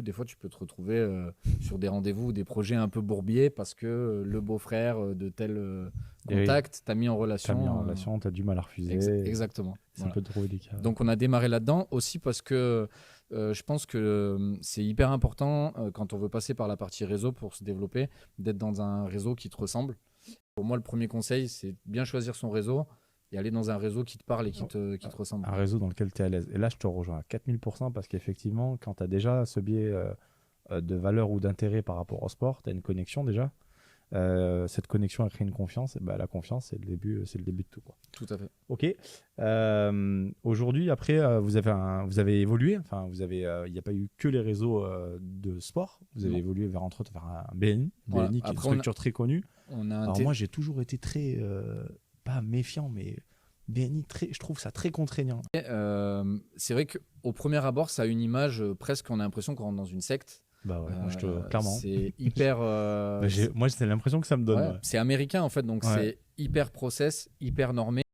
coup, des fois, tu peux te retrouver sur des rendez-vous ou des projets un peu bourbiers parce que le beau-frère de tel contact t'a mis en relation. T'as mis en relation, t'as du mal à refuser. Exactement. Ça peut trouver des cas. Donc, on a démarré là-dedans aussi parce que je pense que c'est hyper important quand on veut passer par la partie réseau pour se développer, d'être dans un réseau qui te ressemble. Pour moi, le premier conseil, c'est bien choisir son réseau et aller dans un réseau qui te parle et qui te ressemble. Un réseau dans lequel tu es à l'aise. Et là, je te rejoins à 4000% parce qu'effectivement, quand tu as déjà ce biais de valeur ou d'intérêt par rapport au sport, tu as une connexion déjà. Cette connexion a créé une confiance. Et bah, la confiance, c'est le début de tout, quoi. Tout à fait. Ok. Aujourd'hui, après, vous avez évolué. Enfin, il n'y a pas eu que les réseaux de sport. Vous avez évolué vers, entre autres, vers un BNI. Voilà. BNI qui est une structure très connue. Alors moi, j'ai toujours été très, pas méfiant, mais BNI, je trouve ça très contraignant. C'est vrai qu'au premier abord, ça a une image presque, on a l'impression qu'on rentre dans une secte. Bah ouais, moi clairement. C'est hyper. Moi, c'est l'impression que ça me donne. Ouais, c'est américain en fait, donc c'est hyper process, hyper normé.